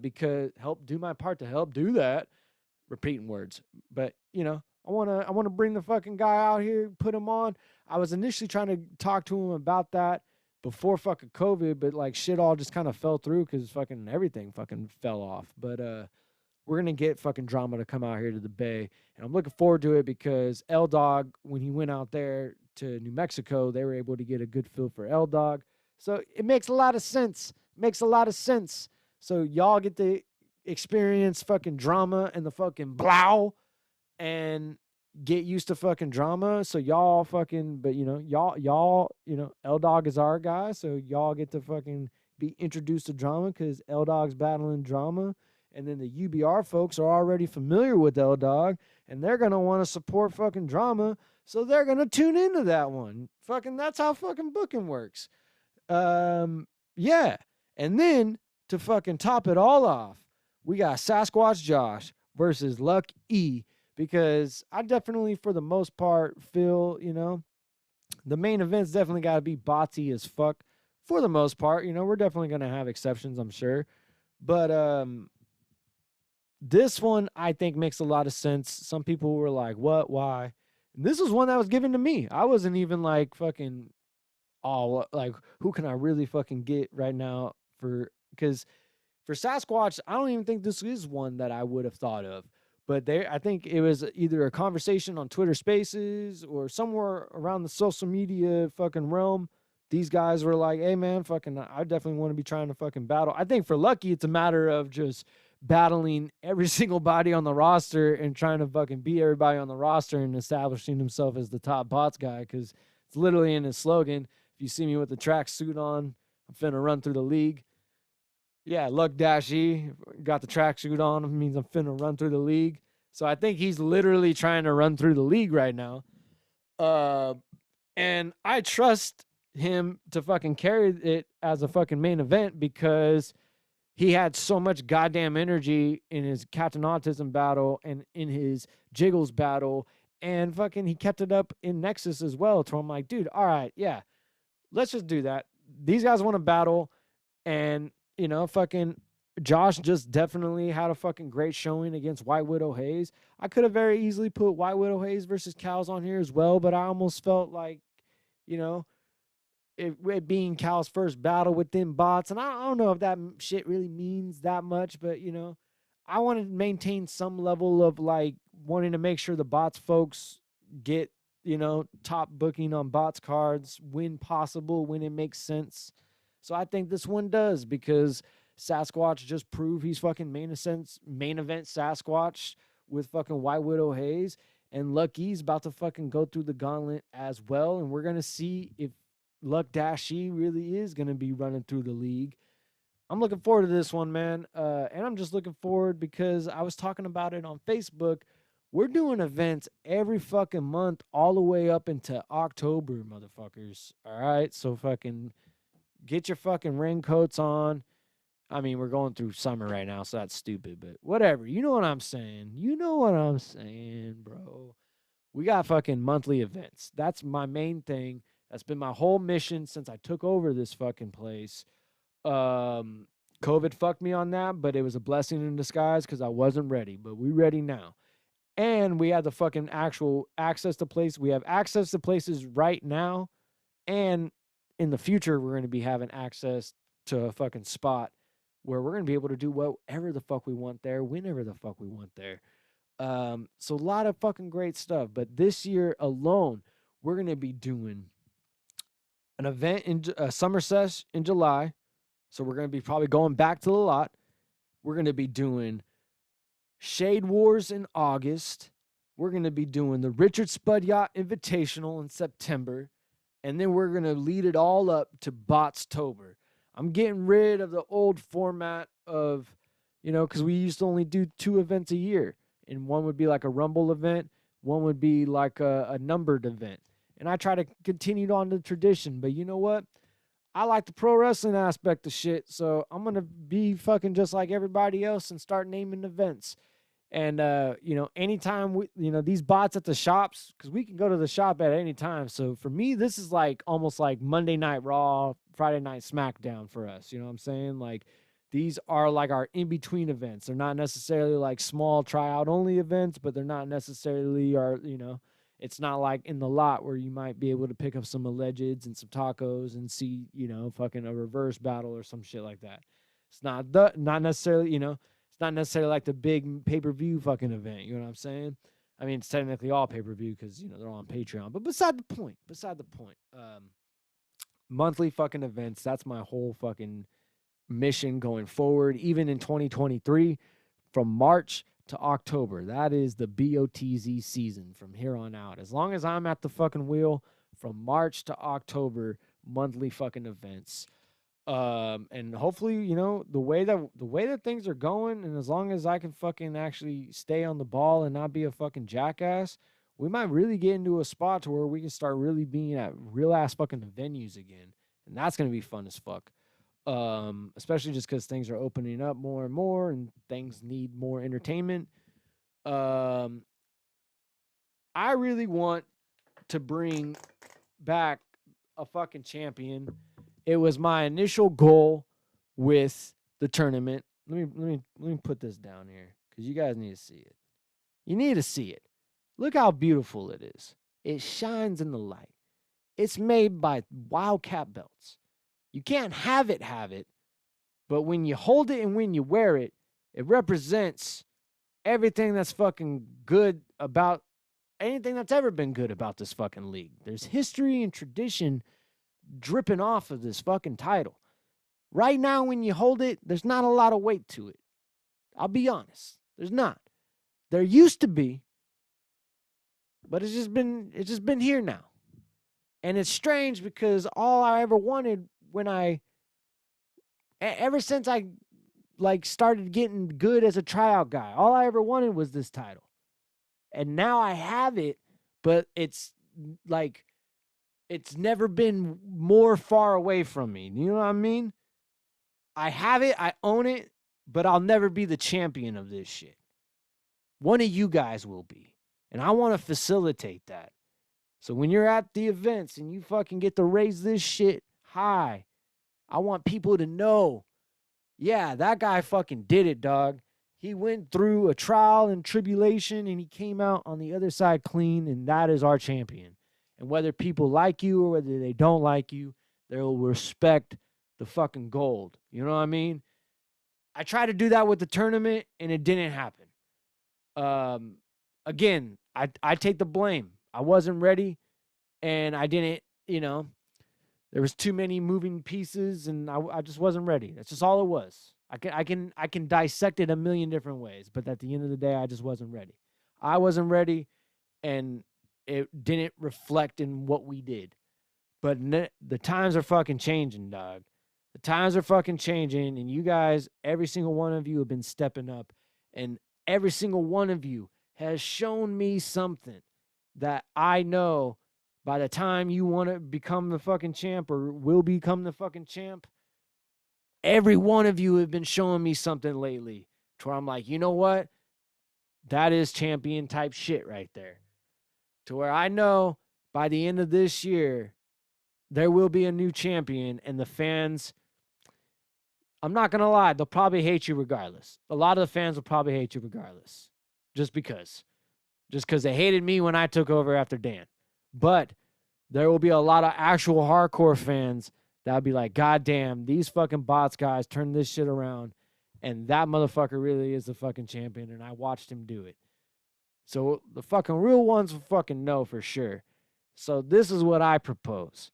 repeating words. But, you know, I want to bring the fucking guy out here, put him on. I was initially trying to talk to him about that before fucking COVID, but like shit all just kind of fell through because fucking everything fucking fell off. But we're going to get fucking Drama to come out here to the Bay. And I'm looking forward to it because L Dog, when he went out there to New Mexico, they were able to get a good feel for L Dog. So it makes a lot of sense. So y'all get to experience fucking Drama and the fucking blow and get used to fucking Drama. So y'all fucking, but you know, L Dog is our guy. So y'all get to fucking be introduced to Drama because L Dog's battling Drama. And then the UBR folks are already familiar with L Dog and they're going to want to support fucking Drama. So they're going to tune into that one. Fucking, that's how fucking booking works. Yeah. And then to fucking top it all off, we got Sasquatch Josh versus Luck E, because I definitely, for the most part, feel, you know, the main event's definitely got to be BOTZ as fuck for the most part. You know, we're definitely going to have exceptions, I'm sure. But this one, I think, makes a lot of sense. Some people were like, what, why? And this was one that was given to me. I wasn't even like fucking, oh, like, who can I really fucking get right now because for Sasquatch, I don't even think this is one that I would have thought of. But I think it was either a conversation on Twitter Spaces or somewhere around the social media fucking realm. These guys were like, hey, man, fucking, I definitely want to be trying to fucking battle. I think for Lucky, it's a matter of just battling every single body on the roster and trying to fucking beat everybody on the roster and establishing himself as the top BOTZ guy, because it's literally in his slogan. If you see me with the track suit on, I'm finna run through the league. Yeah, Luck Dash E got the tracksuit on. It means I'm finna run through the league. So I think he's literally trying to run through the league right now. And I trust him to fucking carry it as a fucking main event because he had so much goddamn energy in his Captain Autism battle and in his Jiggles battle. And fucking he kept it up in Nexus as well. So I'm like, dude, all right, yeah, let's just do that. These guys want to battle. And you know, fucking Josh just definitely had a fucking great showing against White Widow Hayes. I could have very easily put White Widow Hayes versus Cal's on here as well, but I almost felt like, you know, it being Cal's first battle within BOTZ, and I don't know if that shit really means that much, but, you know, I wanted to maintain some level of, like, wanting to make sure the BOTZ folks get, you know, top booking on BOTZ cards when possible, when it makes sense. So I think this one does, because Sasquatch just proved he's fucking main event Sasquatch with fucking White Widow Hayes, and Lucky's about to fucking go through the gauntlet as well, and we're going to see if Luck Dashi really is going to be running through the league. I'm looking forward to this one, man, and I'm just looking forward because I was talking about it on Facebook. We're doing events every fucking month all the way up into October, motherfuckers, all right? So fucking get your fucking raincoats on. I mean, we're going through summer right now, so that's stupid, but whatever. You know what I'm saying. Bro. We got fucking monthly events. That's my main thing. That's been my whole mission since I took over this fucking place. COVID fucked me on that, but it was a blessing in disguise because I wasn't ready, but we ready now. And we have the fucking actual access to place. We have access to places right now, and in the future, we're going to be having access to a fucking spot where we're going to be able to do whatever the fuck we want there, whenever the fuck we want there. So a lot of fucking great stuff. But this year alone, we're going to be doing an event in Summer Sesh in July. So we're going to be probably going back to the lot. We're going to be doing Shade Wars in August. We're going to be doing the Richard Spud Yacht Invitational in September. And then we're going to lead it all up to BOTZ-tober. I'm getting rid of the old format of, because we used to only do 2 events a year. And one would be like a Rumble event. One would be like a numbered event. And I try to continue on the tradition. But you know what? I like the pro wrestling aspect of shit. So I'm going to be fucking just like everybody else and start naming events. And, anytime these bots at the shops, because we can go to the shop at any time. So for me, this is like almost like Monday Night Raw, Friday Night SmackDown for us. You know what I'm saying? Like, these are like our in-between events. They're not necessarily like small tryout only events, but they're not necessarily it's not like in the lot where you might be able to pick up some allegeds and some tacos and see, fucking a reverse battle or some shit like that. It's not necessarily, it's not necessarily like the big pay-per-view fucking event. You know what I'm saying? I mean, it's technically all pay-per-view because, they're all on Patreon. But beside the point. Monthly fucking events, that's my whole fucking mission going forward. Even in 2023, from March to October, that is the BOTZ season from here on out. As long as I'm at the fucking wheel, from March to October, monthly fucking events. And hopefully, the way that things are going, and as long as I can fucking actually stay on the ball and not be a fucking jackass, we might really get into a spot to where we can start really being at real ass fucking venues again. And that's going to be fun as fuck. Especially just because things are opening up more and more and things need more entertainment. I really want to bring back a fucking champion. It was my initial goal with the tournament. Let me put this down here because you guys need to see it. You need to see it. Look how beautiful it is. It shines in the light. It's made by Wildcat belts. You can't have it, but when you hold it and when you wear it, it represents everything that's fucking good about anything that's ever been good about this fucking league. There's history and tradition dripping off of this fucking title. Right now, when you hold it, there's not a lot of weight to it. I'll be honest. There's not. There used to be, but it's just been here now. And it's strange because all I ever wanted ever since I started getting good as a tryout guy, all I ever wanted was this title. And now I have it, but it's never been more far away from me. You know what I mean? I have it, I own it, but I'll never be the champion of this shit. One of you guys will be. And I want to facilitate that. So when you're at the events and you fucking get to raise this shit high, I want people to know, yeah, that guy fucking did it, dog. He went through a trial and tribulation and he came out on the other side clean, and that is our champion. And whether people like you or whether they don't like you, they'll respect the fucking gold. You know what I mean? I tried to do that with the tournament and it didn't happen. Again, I take the blame. I wasn't ready and I didn't, there was too many moving pieces and I just wasn't ready. That's just all it was. I can dissect it a million different ways, but at the end of the day, I just wasn't ready. I wasn't ready and it didn't reflect in what we did. But the times are fucking changing, dog. The times are fucking changing, and you guys, every single one of you have been stepping up, and every single one of you has shown me something that I know by the time you want to become the fucking champ or will become the fucking champ, every one of you have been showing me something lately to where I'm like, you know what? That is champion type shit right there. To where I know by the end of this year, there will be a new champion, and the fans, I'm not going to lie, they'll probably hate you regardless. A lot of the fans will probably hate you regardless. Just because they hated me when I took over after Dan. But there will be a lot of actual hardcore fans that'll be like, God damn, these fucking bots guys turned this shit around, and that motherfucker really is the fucking champion, and I watched him do it. So the fucking real ones will fucking know for sure. So this is what I propose.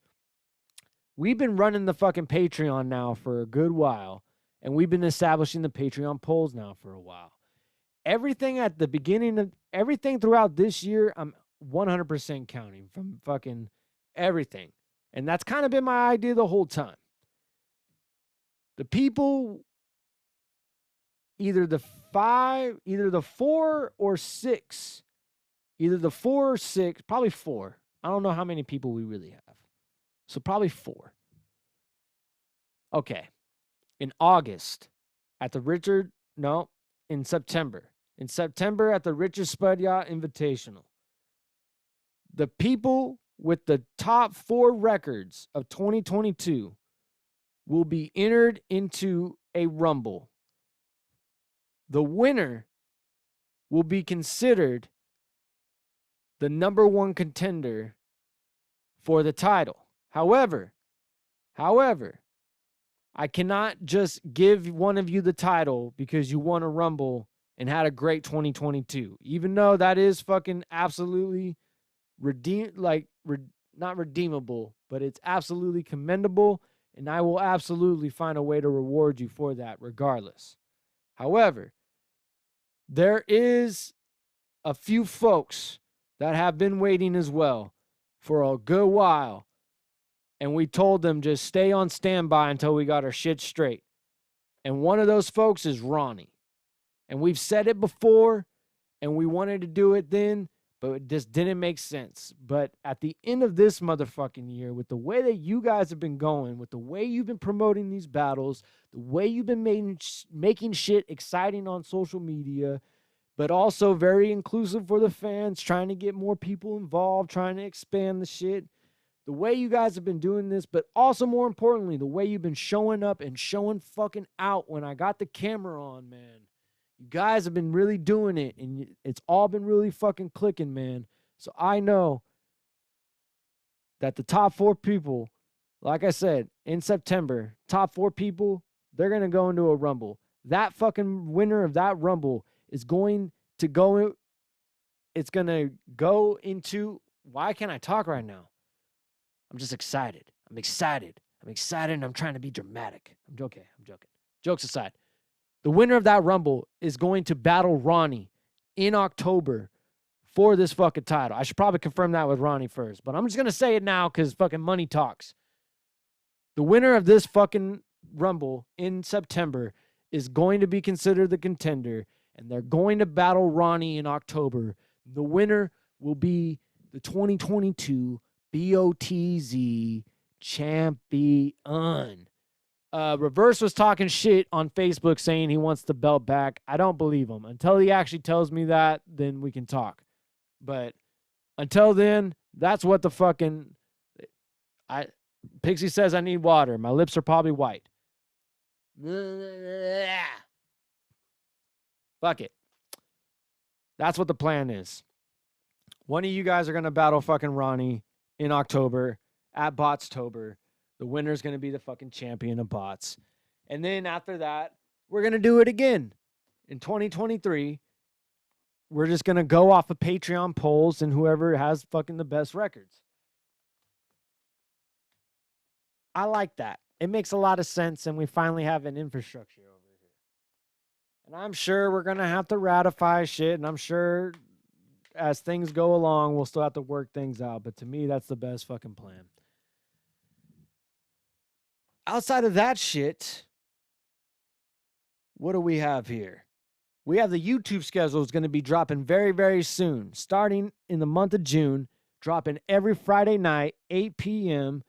We've been running the fucking Patreon now for a good while, and we've been establishing the Patreon polls now for a while. everything at the beginning of everything throughout this year, I'm 100% counting from fucking everything. And that's kind of been my idea the whole time. The people, either the 4 or 6, probably 4. I don't know how many people we really have. So probably 4. Okay. In August, at the in September. In September at the Richard Spud Yacht Invitational. The people with the top 4 records of 2022 will be entered into a rumble. The winner will be considered the number 1 contender for the title. However, I cannot just give one of you the title because you won a rumble and had a great 2022. Even though that is fucking absolutely not redeemable, but it's absolutely commendable, and I will absolutely find a way to reward you for that regardless. However, there is a few folks that have been waiting as well for a good while, and we told them just stay on standby until we got our shit straight. And one of those folks is Ronnie. And we've said it before, and we wanted to do it then, but it just didn't make sense. But at the end of this motherfucking year, with the way that you guys have been going, with the way you've been promoting these battles, the way you've been making shit exciting on social media, but also very inclusive for the fans, trying to get more people involved, trying to expand the shit. The way you guys have been doing this, but also more importantly, the way you've been showing up and showing fucking out when I got the camera on, man. You guys have been really doing it, and it's all been really fucking clicking, man. So I know that the top 4 people, like I said, in September, top 4 people, they're going to go into a rumble. That fucking winner of that rumble is going to go, it's going to go into, why can't I talk right now? I'm just excited. I'm excited, and I'm trying to be dramatic. I'm joking. Jokes aside. The winner of that rumble is going to battle Ronnie in October for this fucking title. I should probably confirm that with Ronnie first, but I'm just going to say it now because fucking money talks. The winner of this fucking rumble in September is going to be considered the contender, and they're going to battle Ronnie in October. The winner will be the 2022 BOTZ champion. Reverse was talking shit on Facebook saying he wants the belt back. I don't believe him. Until he actually tells me that, then we can talk. But until then, that's what the fucking... Pixie says I need water. My lips are probably white. Fuck it. That's what the plan is. One of you guys are going to battle fucking Ronnie in October at BOTZtober. The winner's going to be the fucking champion of bots. And then after that, we're going to do it again. In 2023, we're just going to go off of Patreon polls and whoever has fucking the best records. I like that. It makes a lot of sense, and we finally have an infrastructure over here. And I'm sure we're going to have to ratify shit, and I'm sure as things go along, we'll still have to work things out. But to me, that's the best fucking plan. Outside of that shit, what do we have here? We have the YouTube schedule is going to be dropping very, very soon. Starting in the month of June, dropping every Friday night, 8 p.m.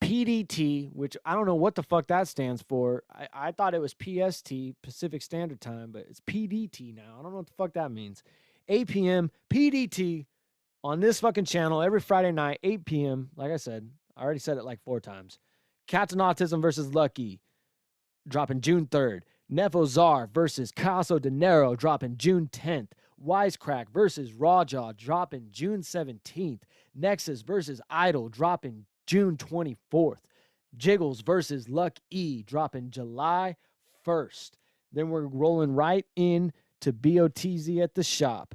PDT, which I don't know what the fuck that stands for. I thought it was PST, Pacific Standard Time, but it's PDT now. I don't know what the fuck that means. 8 p.m. PDT on this fucking channel every Friday night, 8 p.m. Like I said, I already said it like 4 times. Captain Autism versus Lucky, dropping June 3rd. Nevo Czar versus Caso De Niro, dropping June 10th. Wisecrack versus Rawjaw, dropping June 17th. Nexus versus Idol, dropping June 24th. Jiggles versus Luck E, dropping July 1st. Then we're rolling right in to BOTZ at the shop.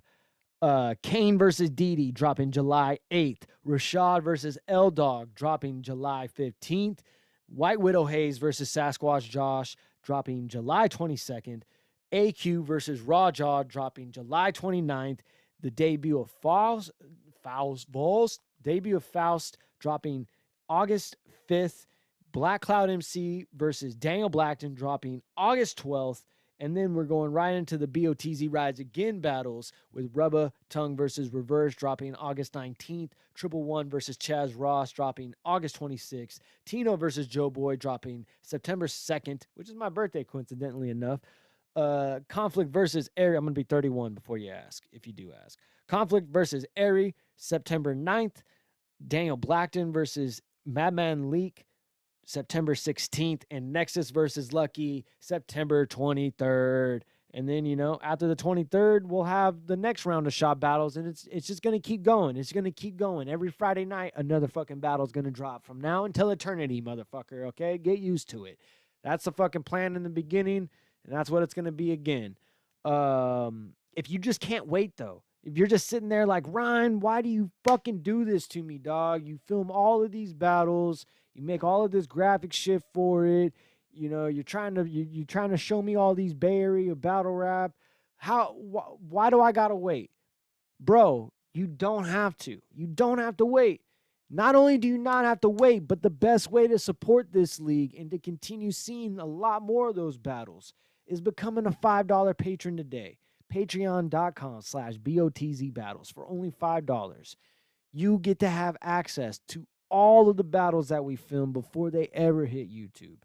Kane versus Didi, dropping July 8th. Rashad versus L-Dog, dropping July 15th. White Widow Hayes versus Sasquatch Josh, dropping July 22nd. AQ versus Raw dropping July 29th. The debut of Faust dropping August 5th. Black Cloud MC versus Daniel Blackton dropping August 12th. And then we're going right into the BOTZ Rides Again battles with Rubba Tongue versus Reverse dropping August 19th. Triple One versus Chaz Ross dropping August 26th. Tino versus Joe Boy dropping September 2nd, which is my birthday, coincidentally enough. Conflict versus Airy. I'm going to be 31 before you ask, if you do ask. Conflict versus Airy, September 9th. Daniel Blackton versus Madman Leak, September 16th, and Nexus versus Lucky, September 23rd. And then, after the 23rd, we'll have the next round of shop battles, and it's just going to keep going. It's going to keep going. Every Friday night, another fucking battle's going to drop from now until eternity, motherfucker, okay? Get used to it. That's the fucking plan in the beginning, and that's what it's going to be again. If you just can't wait, though, if you're just sitting there like, Ryne, why do you fucking do this to me, dog? You film all of these battles. You make all of this graphic shit for it. You're trying to show me all these Bay Area battle rap. Why do I gotta wait? Bro, you don't have to. You don't have to wait. Not only do you not have to wait, but the best way to support this league and to continue seeing a lot more of those battles is becoming a $5 patron today. Patreon.com/BOTZ battles for only $5. You get to have access to all of the battles that we film before they ever hit YouTube.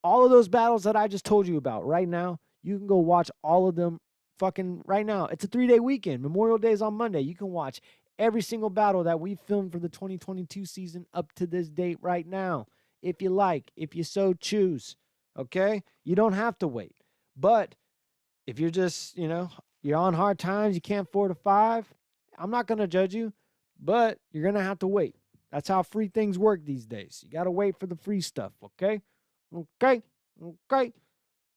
All of those battles that I just told you about right now, you can go watch all of them fucking right now. It's a 3-day weekend. Memorial Day is on Monday. You can watch every single battle that we filmed for the 2022 season up to this date right now, if you like, if you so choose, okay? You don't have to wait. But if you're just, you're on hard times, you can't afford a 5, I'm not going to judge you, but you're going to have to wait. That's how free things work these days. You got to wait for the free stuff, okay? Okay?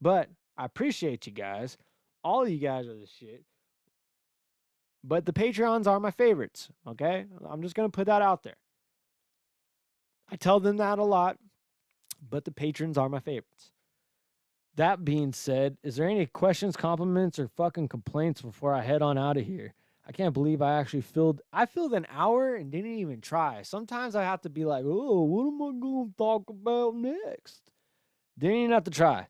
But I appreciate you guys. All of you guys are the shit. But the Patreons are my favorites, okay? I'm just going to put that out there. I tell them that a lot, but the patrons are my favorites. That being said, is there any questions, compliments, or fucking complaints before I head on out of here? I can't believe I filled an hour and didn't even try. Sometimes I have to be like, oh, what am I going to talk about next? Didn't even have to try.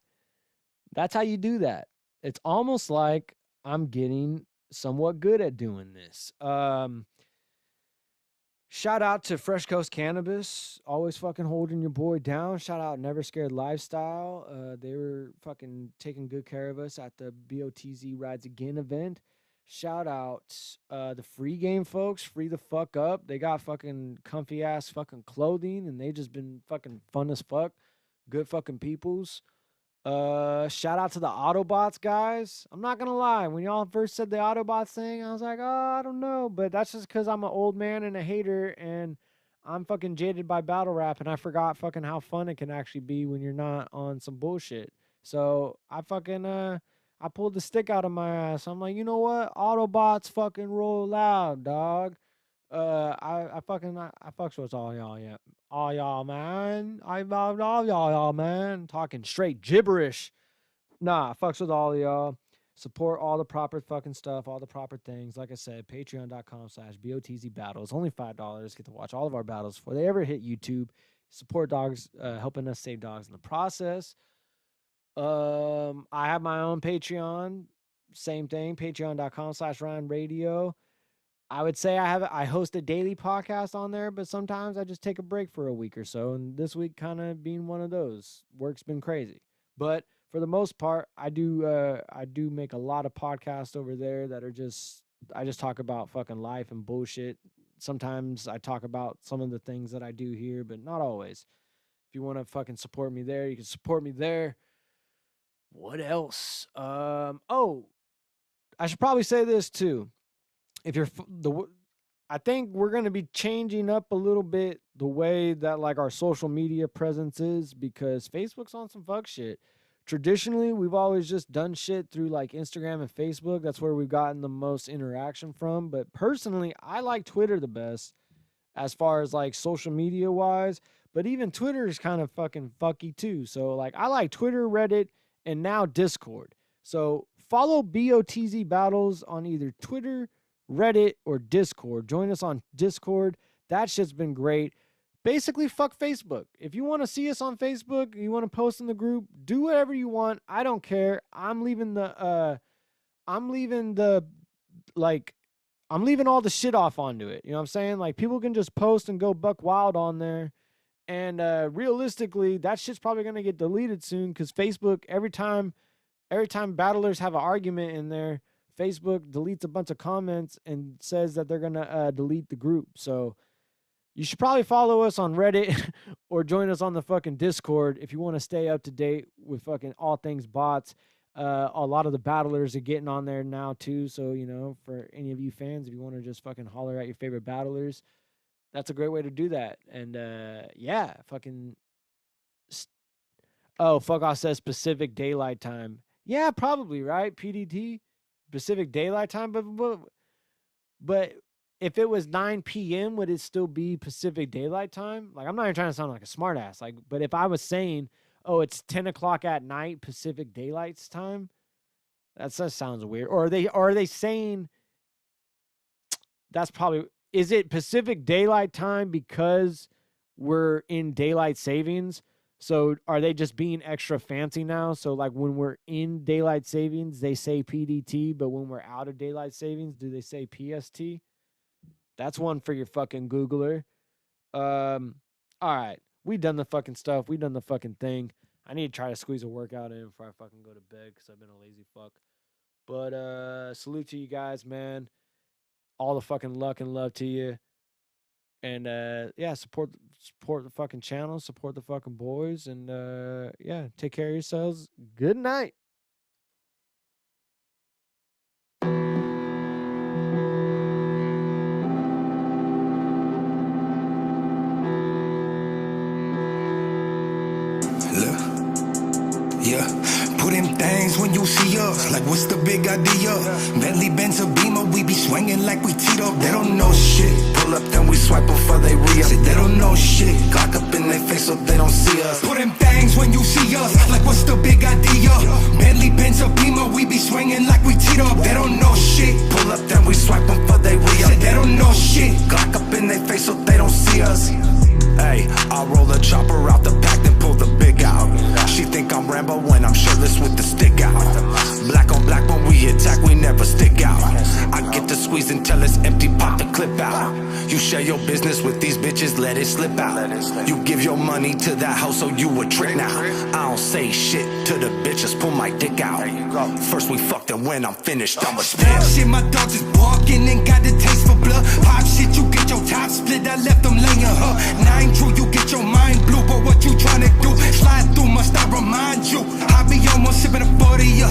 That's how you do that. It's almost like I'm getting somewhat good at doing this. Shout out to Fresh Coast Cannabis, always fucking holding your boy down. Shout out Never Scared Lifestyle. They were fucking taking good care of us at the BOTZ Rides Again event. Shout out the Free Game folks, Free the fuck up. They got fucking comfy ass fucking clothing, and they just been fucking fun as fuck. Good fucking peoples. Shout out to the Autobots guys. I'm not gonna lie, when y'all first said the Autobots thing, I was like, oh, I don't know, but that's just because I'm an old man and a hater, and I'm fucking jaded by battle rap, and I forgot fucking how fun it can actually be when you're not on some bullshit. So I fucking I pulled the stick out of my ass. I'm like, you know what? Autobots fucking roll loud, dog. I fucks with all y'all, yeah. All y'all, man. I love all y'all, man. Talking straight gibberish. Nah, fucks with all y'all. Support all the proper fucking stuff, all the proper things. Like I said, patreon.com/BOTZ battles. Only $5. Get to watch all of our battles before they ever hit YouTube. Support dogs, helping us save dogs in the process. I have my own Patreon. Same thing, patreon.com/Ryne Radio. I would say I host a daily podcast on there, but sometimes I just take a break for a week or so, and this week kind of being one of those. Work's been crazy. But for the most part, I do make a lot of podcasts over there that are I just talk about fucking life and bullshit. Sometimes I talk about some of the things that I do here, but not always. If you want to fucking support me there, you can support me there. What else? Oh, I should probably say this too. If you're I think we're going to be changing up a little bit the way that like our social media presence is, because Facebook's on some fuck shit. Traditionally, we've always just done shit through like Instagram and Facebook. That's where we've gotten the most interaction from. But personally, I like Twitter the best as far as like social media wise. But even Twitter is kind of fucking fucky too. So like I like Twitter, Reddit, and now Discord. So follow BOTZ Battles on either Twitter, Reddit, or Discord. Join us on Discord. That shit's been great. Basically, fuck Facebook. If you want to see us on Facebook, you want to post in the group, do whatever you want. I don't care. I'm leaving all the shit off onto it. You know what I'm saying? Like, people can just post and go buck wild on there. And realistically, that shit's probably going to get deleted soon, because Facebook, every time battlers have an argument in there, Facebook deletes a bunch of comments and says that they're going to delete the group. So you should probably follow us on Reddit or join us on the fucking Discord if you want to stay up to date with fucking all things bots. A lot of the battlers are getting on there now too. So, you know, for any of you fans, if you want to just fucking holler at your favorite battlers, that's a great way to do that. And yeah, fucking. Oh, fuck off says Pacific Daylight Time. Yeah, probably, right? PDT, Pacific Daylight Time. But if it was 9 p.m., would it still be Pacific Daylight Time? Like, I'm not even trying to sound like a smartass. Like, but if I was saying, oh, it's 10 o'clock at night, Pacific Daylight's time, that sounds weird. Or are they saying that's probably, is it Pacific Daylight Time because we're in daylight savings? So are they just being extra fancy now? So like when we're in daylight savings, they say PDT, but when we're out of daylight savings, do they say PST? That's one for your fucking Googler. All right. We done the fucking stuff. We done the fucking thing. I need to try to squeeze a workout in before I fucking go to bed because I've been a lazy fuck. But salute to you guys, man. All the fucking luck and love to you. And yeah, support the fucking channel, support the fucking boys, and yeah, take care of yourselves. Good night. Yeah, put in things when you see us. Like, what's the big idea? Bentley, Benz, or Beamer, we be swinging like we teed up. They don't know shit. Pull up, then we swipe before they re-up. Say they don't know shit. Glock up in their face so they don't see us. Put in things when you see us. Like, what's the big idea? Bentley, Benz, or Beamer, we be swinging like we teed up. They don't know shit. Pull up, then we swipe before they re-up. Say they don't know shit. Glock up in their face so they don't see us. Hey, I'll roll a chopper out the pack, then pull the big out. She think I'm Rambo when I'm shirtless with the stick out. Black on black when we attack, we never stick out. I get to squeeze until it's empty, pop the clip out. You share your business with these bitches, let it slip out. You give your money to that hoe, so you a trick now. I don't say shit to the bitches, pull my dick out. First we fucked and when I'm finished, I'ma spit. Shit, my dog just barking and got the taste for blood. Pop shit, you get your top split, I left them laying her. 9 true, you get your mind blue, but what you tryna do? Slide through, must I remind you? I be almost sipping a 40,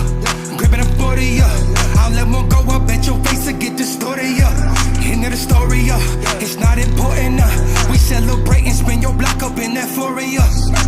gripping a 40, I'll let one go up at your face and get distorted, End of the story, it's not important, we celebrate and spin your block up in euphoria.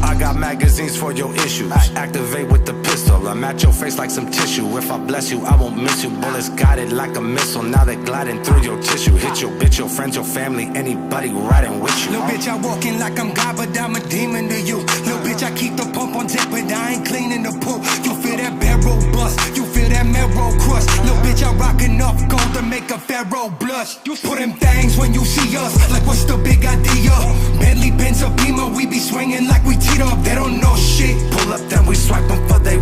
I got magazines for your issues, activate with the pistol. I'm at your face like some tissue. If I bless you, I won't miss you. Bullets guided like a missile, now they're gliding through your tissue. Hit your bitch, your friends, your family, anybody riding with you. Little bitch, I walking like I'm God, but I'm a demon to you. Little bitch, I keep the pump on deck, but I ain't cleaning the pool. You feel that barrel bust, you feel that marrow crush. Little bitch, I rock enough gold to make a pharaoh blush. You put in things when you see us, like what's the big idea? Bentley, Benz, or Beamer, we be swinging like we teed up. They don't know shit. Pull up, then we swipe them for they